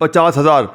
50,000।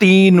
3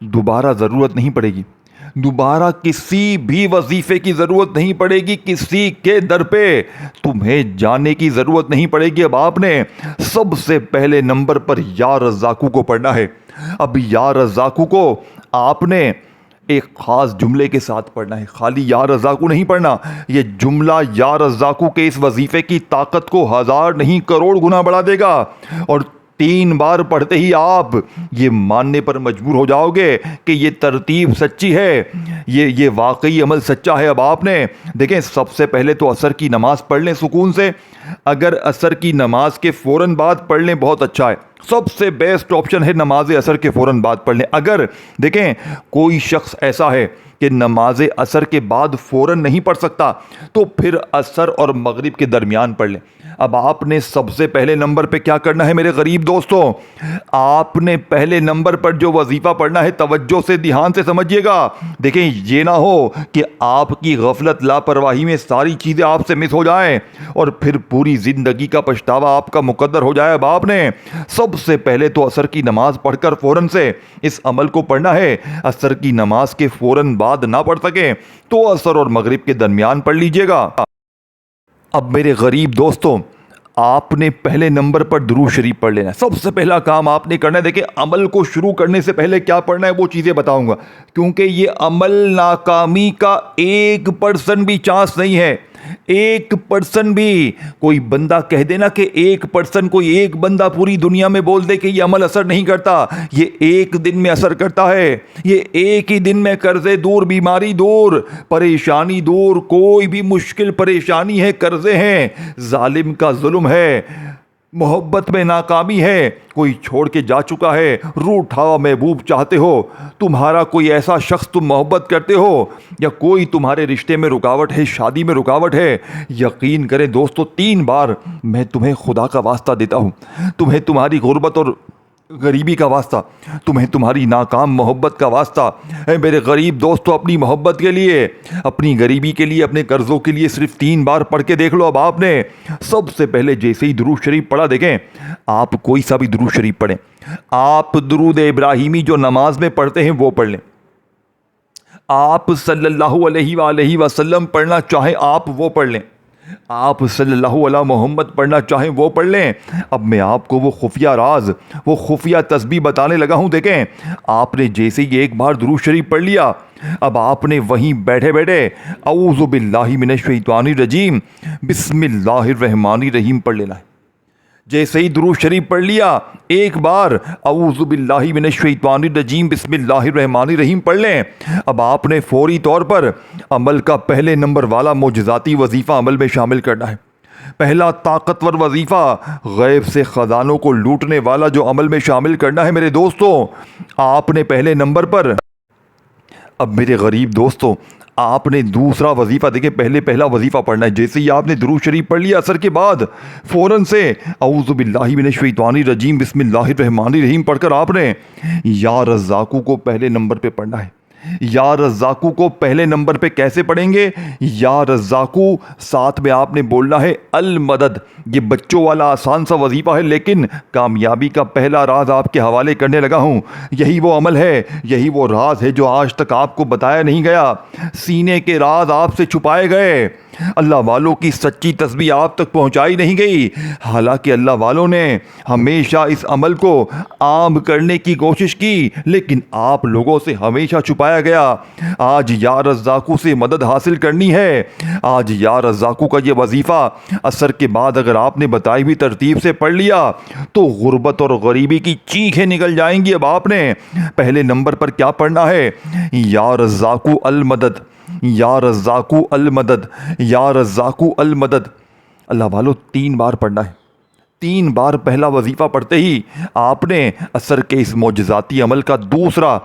دوبارہ ضرورت نہیں پڑے گی، دوبارہ کسی بھی وظیفے کی ضرورت نہیں پڑے گی، کسی کے در پہ تمہیں جانے کی ضرورت نہیں پڑے گی۔ اب آپ نے سب سے پہلے نمبر پر یا رزاقو کو پڑھنا ہے۔ اب یا رزاقو کو آپ نے ایک خاص جملے کے ساتھ پڑھنا ہے، خالی یا رزاقو نہیں پڑھنا۔ یہ جملہ یا رزاقو کے اس وظیفے کی طاقت کو 1000 نہیں کروڑ گنا بڑھا دے گا، اور 3 بار پڑھتے ہی آپ یہ ماننے پر مجبور ہو جاؤ گے کہ یہ ترتیب سچی ہے، یہ واقعی عمل سچا ہے۔ اب آپ نے دیکھیں، سب سے پہلے تو عصر کی نماز پڑھ لیں سکون سے۔ اگر عصر کی نماز کے فوراً بعد پڑھ لیں بہت اچھا ہے، سب سے بیسٹ آپشن ہے نماز عصر کے فوراً بعد پڑھ لیں۔ اگر دیکھیں کوئی شخص ایسا ہے کہ نماز عصر کے بعد فوراً نہیں پڑھ سکتا، تو پھر عصر اور مغرب کے درمیان پڑھ لیں۔ اب آپ نے سب سے پہلے نمبر پہ کیا کرنا ہے میرے غریب دوستوں؟ آپ نے پہلے نمبر پر جو وظیفہ پڑھنا ہے، توجہ سے دھیان سے سمجھیے گا۔ دیکھیں، یہ نہ ہو کہ آپ کی غفلت لاپرواہی میں ساری چیزیں آپ سے مس ہو جائیں اور پھر پوری زندگی کا پچھتاوا آپ کا مقدر ہو جائے۔ اب آپ نے سب سے پہلے تو عصر کی نماز پڑھ کر فوراً سے اس عمل کو پڑھنا ہے۔ عصر کی نماز کے فوراً بعد نہ پڑھ سکیں تو عصر اور مغرب کے درمیان پڑھ لیجئے گا۔ اب میرے غریب دوستوں، آپ نے پہلے نمبر پر درود شریف پڑھ لینا ہے۔ سب سے پہلا کام آپ نے کرنا ہے، دیکھیں عمل کو شروع کرنے سے پہلے کیا پڑھنا ہے وہ چیزیں بتاؤں گا، کیونکہ یہ عمل ناکامی کا 1% بھی چانس نہیں ہے۔ 1% بھی کوئی بندہ کہہ دینا کہ 1% کوئی ایک بندہ پوری دنیا میں بول دے کہ یہ عمل اثر نہیں کرتا، یہ ایک دن میں اثر کرتا ہے۔ یہ ایک ہی دن میں قرضے دور، بیماری دور، پریشانی دور، کوئی بھی مشکل پریشانی ہے، قرضے ہیں، ظالم کا ظلم ہے، محبت میں ناکامی ہے، کوئی چھوڑ کے جا چکا ہے، روٹھا محبوب چاہتے ہو، تمہارا کوئی ایسا شخص تم محبت کرتے ہو، یا کوئی تمہارے رشتے میں رکاوٹ ہے، شادی میں رکاوٹ ہے، یقین کریں دوستو 3 بار میں تمہیں خدا کا واسطہ دیتا ہوں، تمہیں تمہاری غربت اور غریبی کا واسطہ، تمہیں تمہاری ناکام محبت کا واسطہ۔ اے میرے غریب دوستو، اپنی محبت کے لیے، اپنی غریبی کے لیے، اپنے قرضوں کے لیے صرف 3 بار پڑھ کے دیکھ لو۔ اب آپ نے سب سے پہلے جیسے ہی درود شریف پڑھا، دیکھیں آپ کوئی سا بھی درود شریف پڑھیں، آپ درود ابراہیمی جو نماز میں پڑھتے ہیں وہ پڑھ لیں، آپ صلی اللہ علیہ وآلہ وسلم پڑھنا چاہیں آپ وہ پڑھ لیں، آپ صلی اللہ علیہ محمد پڑھنا چاہیں وہ پڑھ لیں۔ اب میں آپ کو وہ خفیہ راز، وہ خفیہ تسبیح بتانے لگا ہوں۔ دیکھیں، آپ نے جیسے ہی ایک بار درود شریف پڑھ لیا، اب آپ نے وہیں بیٹھے بیٹھے اعوذ باللہ من الشیطان الرجیم بسم اللہ الرحمن الرحیم پڑھ لینا ہے۔ جیسے ہی درود شریف پڑھ لیا، ایک بار اعوذ باللہ من الشیطان الرجیم بسم اللہ الرحمن الرحیم پڑھ لیں۔ اب آپ نے فوری طور پر عمل کا پہلے نمبر والا معجزاتی وظیفہ عمل میں شامل کرنا ہے۔ پہلا طاقتور وظیفہ غیب سے خزانوں کو لوٹنے والا جو عمل میں شامل کرنا ہے میرے دوستوں، آپ نے پہلے نمبر پر، اب میرے غریب دوستوں، آپ نے دوسرا وظیفہ، دیکھیں پہلا وظیفہ پڑھنا ہے۔ جیسے ہی آپ نے درود شریف پڑھ لیا عصر کے بعد، فوراً سے اعوذ باللہ من الشیطان الرجیم بسم اللہ الرحمن الرحیم پڑھ کر آپ نے یا رزاقو کو پہلے نمبر پہ پڑھنا ہے۔ یا رزاقو کو پہلے نمبر پہ کیسے پڑھیں گے؟ یا رزاقو ساتھ میں آپ نے بولنا ہے المدد۔ یہ بچوں والا آسان سا وظیفہ ہے، لیکن کامیابی کا پہلا راز آپ کے حوالے کرنے لگا ہوں۔ یہی وہ عمل ہے، یہی وہ راز ہے جو آج تک آپ کو بتایا نہیں گیا، سینے کے راز آپ سے چھپائے گئے، اللہ والوں کی سچی تسبیح آپ تک پہنچائی نہیں گئی۔ حالانکہ اللہ والوں نے ہمیشہ اس عمل کو عام کرنے کی کوشش کی، لیکن آپ لوگوں سے ہمیشہ چھپایا گیا۔ آج یا رزاقو سے مدد حاصل کرنی ہے۔ آج یا رزاقو کا یہ وظیفہ عصر کے بعد اگر آپ نے بتائی ہوئی ترتیب سے پڑھ لیا تو غربت اور غریبی کی چیخیں نکل جائیں گی۔ اب آپ نے پہلے نمبر پر کیا پڑھنا ہے؟ یا رزاقو المدد، یا رزاقو المدد، یا رزاقو المدد۔ اللہ والو 3 بار پڑھنا ہے۔ 3 بار پہلا وظیفہ پڑھتے ہی آپ نے عصر کے اس معجزاتی عمل کا دوسرا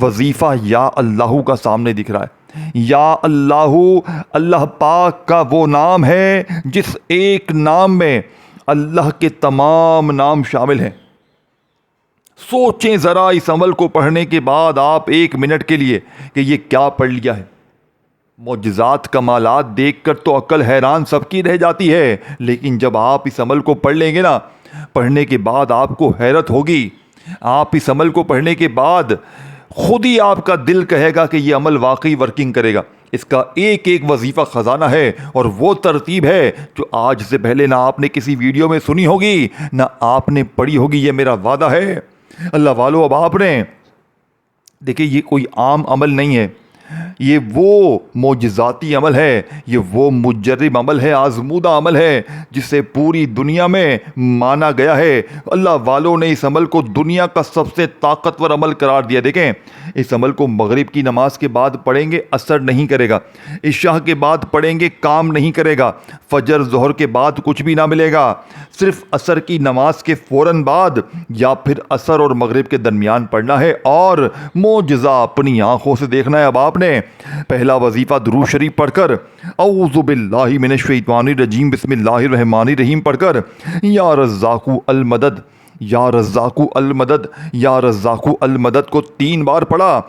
وظیفہ یا اللہ کا سامنے دکھ رہا ہے۔ یا اللہ، اللہ پاک کا وہ نام ہے جس ایک نام میں اللہ کے تمام نام شامل ہیں۔ سوچیں ذرا اس عمل کو پڑھنے کے بعد آپ 1 منٹ کے لیے کہ یہ کیا پڑھ لیا ہے۔ معجزات کمالات دیکھ کر تو عقل حیران سب کی رہ جاتی ہے، لیکن جب آپ اس عمل کو پڑھ لیں گے نا، پڑھنے کے بعد آپ کو حیرت ہوگی۔ آپ اس عمل کو پڑھنے کے بعد خود ہی آپ کا دل کہے گا کہ یہ عمل واقعی ورکنگ کرے گا۔ اس کا ایک ایک وظیفہ خزانہ ہے، اور وہ ترتیب ہے جو آج سے پہلے نہ آپ نے کسی ویڈیو میں سنی ہوگی نہ آپ نے پڑھی ہوگی، یہ میرا وعدہ ہے۔ اللہ والو، اب آپ نے دیکھیں، یہ کوئی عام عمل نہیں ہے، یہ وہ معجزاتی عمل ہے، یہ وہ مجرب عمل ہے، آزمودہ عمل ہے جسے پوری دنیا میں مانا گیا ہے۔ اللہ والوں نے اس عمل کو دنیا کا سب سے طاقتور عمل قرار دیا۔ دیکھیں، اس عمل کو مغرب کی نماز کے بعد پڑھیں گے، اثر نہیں کرے گا۔ عشاء کے بعد پڑھیں گے، کام نہیں کرے گا۔ فجر ظہر کے بعد کچھ بھی نہ ملے گا۔ صرف عصر کی نماز کے فوراً بعد یا پھر عصر اور مغرب کے درمیان پڑھنا ہے، اور معجزہ اپنی آنکھوں سے دیکھنا ہے۔ اب آپ نے پہلا وظیفہ درود شریف پڑھ کر، اعوذ باللہ من الشیطان الرجیم بسم اللہ الرحمن الرحیم پڑھ کر، یا رزاقو المدد، یا رزاقو المدد، یا رزاقو المدد کو 3 بار پڑھا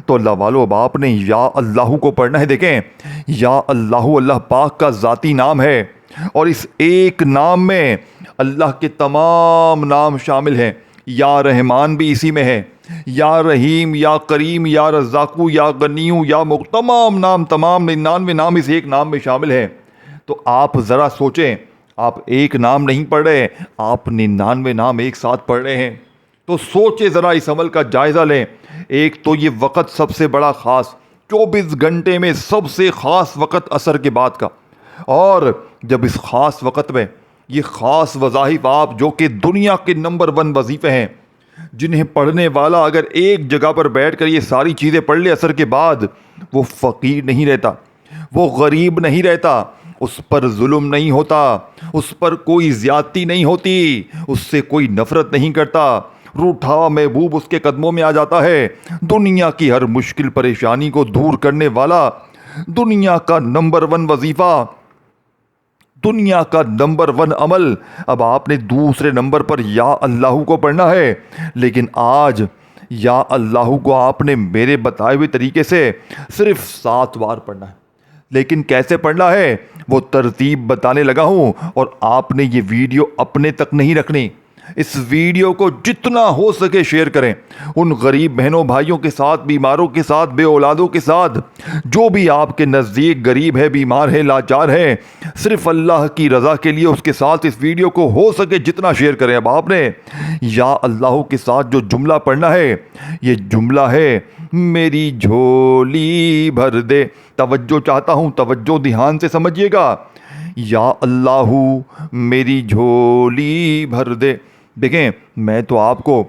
تو اللہ والو، اب آپ نے یا اللہ کو پڑھنا ہے۔ دیکھیں، یا اللہ اللہ پاک کا ذاتی نام ہے، اور اس ایک نام میں اللہ کے تمام نام شامل ہیں۔ یا رحمان بھی اسی میں ہے، یا رحیم، یا کریم، یا رزاقو، یا غنیو، یا تمام نام، تمام 99 نام اس ایک نام میں شامل ہیں۔ تو آپ ذرا سوچیں، آپ ایک نام نہیں پڑھ رہے، آپ 99 نام ایک ساتھ پڑھ رہے ہیں۔ تو سوچیں ذرا، اس عمل کا جائزہ لیں۔ ایک تو یہ وقت سب سے بڑا خاص، 24 گھنٹے میں سب سے خاص وقت عصر کے بعد کا، اور جب اس خاص وقت میں یہ خاص وظائف آپ جو کہ دنیا کے نمبر 1 وظیفے ہیں، جنہیں پڑھنے والا اگر ایک جگہ پر بیٹھ کر یہ ساری چیزیں پڑھ لے عصر کے بعد، وہ فقیر نہیں رہتا، وہ غریب نہیں رہتا، اس پر ظلم نہیں ہوتا، اس پر کوئی زیادتی نہیں ہوتی، اس سے کوئی نفرت نہیں کرتا، روٹھا محبوب اس کے قدموں میں آ جاتا ہے۔ دنیا کی ہر مشکل پریشانی کو دور کرنے والا، دنیا کا نمبر 1 وظیفہ، دنیا کا نمبر 1 عمل۔ اب آپ نے دوسرے نمبر پر یا اللہ کو پڑھنا ہے، لیکن آج یا اللہ کو آپ نے میرے بتائے ہوئے طریقے سے صرف 7 بار پڑھنا ہے۔ لیکن کیسے پڑھنا ہے وہ ترتیب بتانے لگا ہوں، اور آپ نے یہ ویڈیو اپنے تک نہیں رکھنی۔ اس ویڈیو کو جتنا ہو سکے شیئر کریں، ان غریب بہنوں بھائیوں کے ساتھ، بیماروں کے ساتھ، بے اولادوں کے ساتھ، جو بھی آپ کے نزدیک غریب ہے، بیمار ہے، لاچار ہے، صرف اللہ کی رضا کے لیے اس کے ساتھ اس ویڈیو کو ہو سکے جتنا شیئر کریں۔ اب آپ نے یا اللہ کے ساتھ جو جملہ پڑھنا ہے، یہ جملہ ہے، میری جھولی بھر دے۔ توجہ چاہتا ہوں، توجہ دھیان سے سمجھیے گا۔ یا اللہ میری جھولی بھر دے۔ دیکھیں، میں تو آپ کو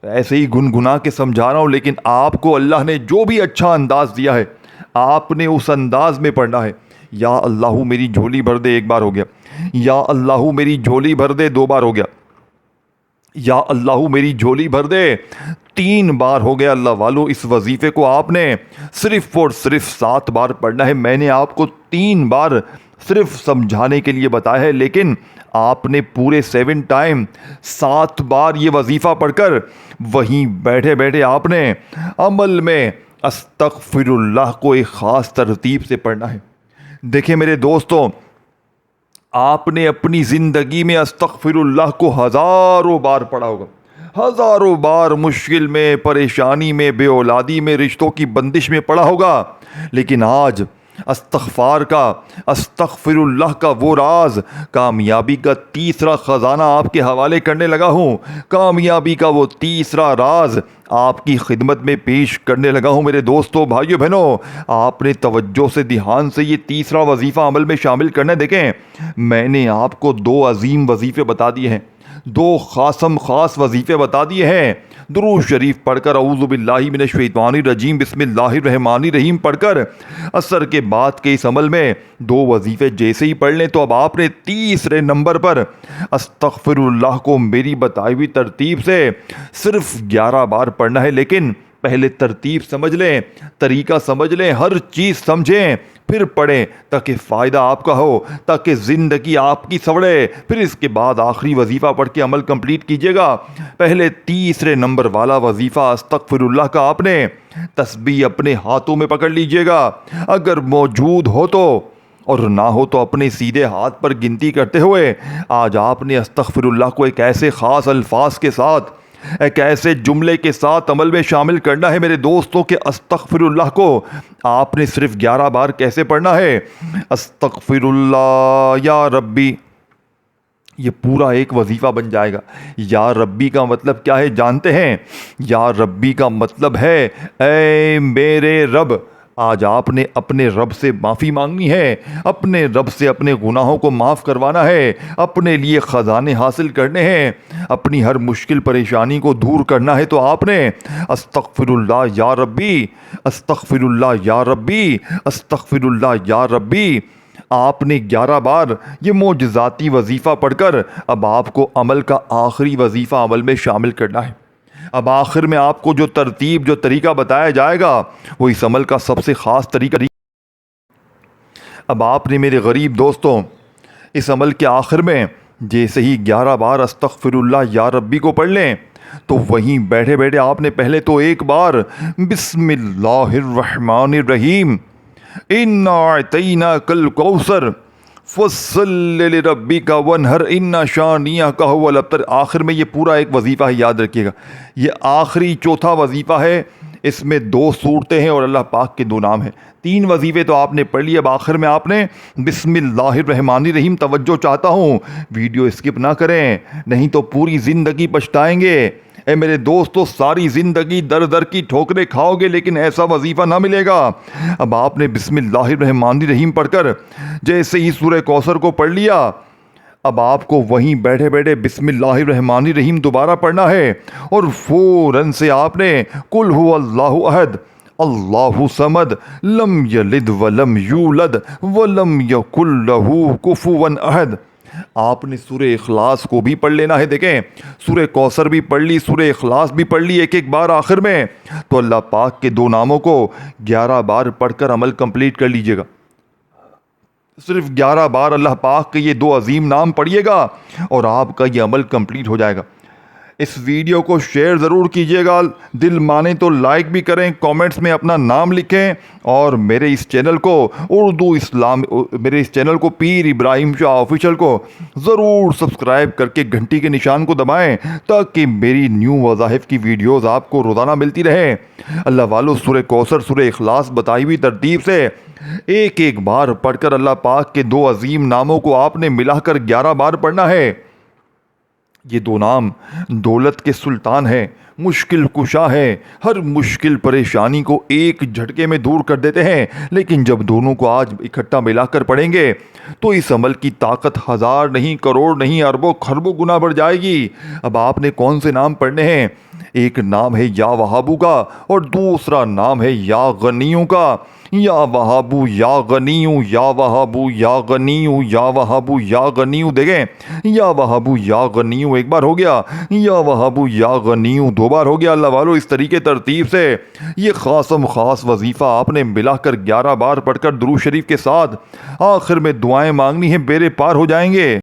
ایسے ہی گنگنا کے سمجھا رہا ہوں، لیکن آپ کو اللہ نے جو بھی اچھا انداز دیا ہے، آپ نے اس انداز میں پڑھنا ہے۔ یا اللہ میری جھولی بھر دے 1 بار ہو گیا، یا اللہ میری جھولی بھر دے 2 بار ہو گیا، یا اللہ میری جھولی بھر دے 3 بار ہو گیا۔ اللہ والو، اس وظیفے کو آپ نے صرف اور صرف 7 بار پڑھنا ہے۔ میں نے آپ کو 3 بار صرف سمجھانے کے لیے بتایا ہے، لیکن آپ نے پورے 7 ٹائم 7 بار یہ وظیفہ پڑھ کر وہیں بیٹھے بیٹھے آپ نے عمل میں استغفر اللہ کو ایک خاص ترتیب سے پڑھنا ہے۔ دیکھیں میرے دوستوں، آپ نے اپنی زندگی میں استغفر اللہ کو ہزاروں بار پڑھا ہوگا، ہزاروں بار مشکل میں، پریشانی میں، بے اولادی میں، رشتوں کی بندش میں پڑھا ہوگا، لیکن آج استغفر اللہ کا وہ راز، کامیابی کا تیسرا خزانہ آپ کے حوالے کرنے لگا ہوں۔ کامیابی کا وہ تیسرا راز آپ کی خدمت میں پیش کرنے لگا ہوں۔ میرے دوستوں، بھائیوں، بہنوں، آپ نے توجہ سے، دھیان سے یہ تیسرا وظیفہ عمل میں شامل کرنا ہے۔ دیکھیں، میں نے آپ کو 2 عظیم وظیفے بتا دیے ہیں، 2 خاص وظیفے بتا دیے ہیں۔ درود شریف پڑھ کر، اعوذ باللہ من الشیطان الرجیم بسم اللہ الرحمن الرحیم پڑھ کر، عصر کے بعد کے اس عمل میں 2 وظیفے جیسے ہی پڑھ لیں تو اب آپ نے تیسرے نمبر پر استغفر اللہ کو میری بتائی ہوئی ترتیب سے صرف 11 بار پڑھنا ہے۔ لیکن پہلے ترتیب سمجھ لیں، طریقہ سمجھ لیں، ہر چیز سمجھیں، پھر پڑھیں تاکہ فائدہ آپ کا ہو، تاکہ زندگی آپ کی سنورے۔ پھر اس کے بعد آخری وظیفہ پڑھ کے عمل کمپلیٹ کیجیے گا۔ پہلے تیسرے نمبر والا وظیفہ استغفر اللہ کا آپ نے تسبیح اپنے ہاتھوں میں پکڑ لیجیے گا، اگر موجود ہو تو، اور نہ ہو تو اپنے سیدھے ہاتھ پر گنتی کرتے ہوئے آج آپ نے استغفر اللہ کو ایک ایسے خاص الفاظ کے ساتھ ایک ایسے جملے کے ساتھ عمل میں شامل کرنا ہے میرے دوستوں کہ استغفر اللہ کو آپ نے صرف 11 بار کیسے پڑھنا ہے؟ استغفر اللہ یا ربی، یہ پورا ایک وظیفہ بن جائے گا۔ یا ربی کا مطلب کیا ہے جانتے ہیں؟ یا ربی کا مطلب ہے اے میرے رب۔ آج آپ نے اپنے رب سے معافی مانگنی ہے، اپنے رب سے اپنے گناہوں کو معاف کروانا ہے، اپنے لیے خزانے حاصل کرنے ہیں، اپنی ہر مشکل پریشانی کو دور کرنا ہے۔ تو آپ نے استغفر اللہ یا ربی، استغفر اللہ یا ربی، استغفر اللہ یا ربی، آپ نے 11 بار یہ معجزاتی وظیفہ پڑھ کر اب آپ کو عمل کا آخری وظیفہ عمل میں شامل کرنا ہے۔ اب آخر میں آپ کو جو ترتیب، جو طریقہ بتایا جائے گا وہ اس عمل کا سب سے خاص طریقہ۔ اب آپ نے میرے غریب دوستوں اس عمل کے آخر میں جیسے ہی 11 بار استغفر اللہ یا ربی کو پڑھ لیں تو وہیں بیٹھے بیٹھے آپ نے پہلے تو ایک بار بسم اللہ الرحمن الرحیم انا اعطیناک الکوثر فصل لربک وانحر ان شانئک هو الابتر۔ آخر میں یہ پورا ایک وظیفہ ہے، یاد رکھیے گا یہ آخری چوتھا وظیفہ ہے، اس میں 2 صورتیں ہیں اور اللہ پاک کے 2 نام ہیں۔ 3 وظیفے تو آپ نے پڑھ لیے، اب آخر میں آپ نے بسم اللہ الرحمن الرحیم۔ توجہ چاہتا ہوں ویڈیو اسکپ نہ کریں، نہیں تو پوری زندگی پچھتائیں گے۔ اے میرے دوستو ساری زندگی در در کی ٹھوکریں کھاؤ گے لیکن ایسا وظیفہ نہ ملے گا۔ اب آپ نے بسم اللہ الرحمن الرحیم پڑھ کر جیسے ہی سورہ کوثر کو پڑھ لیا، اب آپ کو وہیں بیٹھے بیٹھے بسم اللہ الرحمن الرحیم دوبارہ پڑھنا ہے اور فوراً سے آپ نے قل هو اللہ احد اللہ صمد لم یلد ولم یولد ولم یکن لہ کفوا احد۔ آپ نے سورہ اخلاص کو بھی پڑھ لینا ہے۔ دیکھیں سورہ کوثر بھی پڑھ لی، سورہ اخلاص بھی پڑھ لی ایک ایک بار آخر میں، تو اللہ پاک کے 2 ناموں کو 11 بار پڑھ کر عمل کمپلیٹ کر لیجئے گا۔ صرف 11 بار اللہ پاک کے یہ 2 عظیم نام پڑھیے گا اور آپ کا یہ عمل کمپلیٹ ہو جائے گا۔ اس ویڈیو کو شیئر ضرور کیجیے گا، دل مانے تو لائک بھی کریں، کامنٹس میں اپنا نام لکھیں اور میرے اس چینل کو پیر ابراہیم شاہ آفیشل کو ضرور سبسکرائب کر کے گھنٹی کے نشان کو دبائیں تاکہ میری نیو وظائف کی ویڈیوز آپ کو روزانہ ملتی رہے۔ اللہ والو سورہ کوثر، سورہ اخلاص بتائی ہوئی ترتیب سے ایک ایک بار پڑھ کر اللہ پاک کے 2 عظیم ناموں کو آپ نے ملا کر 11 بار پڑھنا ہے۔ یہ 2 نام دولت کے سلطان ہیں، مشکل کشا ہے، ہر مشکل پریشانی کو ایک جھٹکے میں دور کر دیتے ہیں۔ لیکن جب دونوں کو آج اکٹھا ملا کر پڑھیں گے تو اس عمل کی طاقت 1000 نہیں، کروڑ نہیں، اربوں خربوں گنا بڑھ جائے گی۔ اب آپ نے کون سے نام پڑھنے ہیں؟ ایک نام ہے یا وہابو کا اور دوسرا نام ہے یا غنیوں کا۔ یا وہابو یا غنیو، یا وہابو یا غنیو، یا وہابو یا غنیو۔ دیکھیں یا وہابو یا غنیو ایک بار ہو گیا، یا وہابو یا غنیو 2 بار ہو گیا۔ اللہ والو اس طریقے ترتیب سے یہ خاص وظیفہ آپ نے ملا کر 11 بار پڑھ کر درود شریف کے ساتھ آخر میں دعائیں مانگنی ہیں، بیڑے پار ہو جائیں گے۔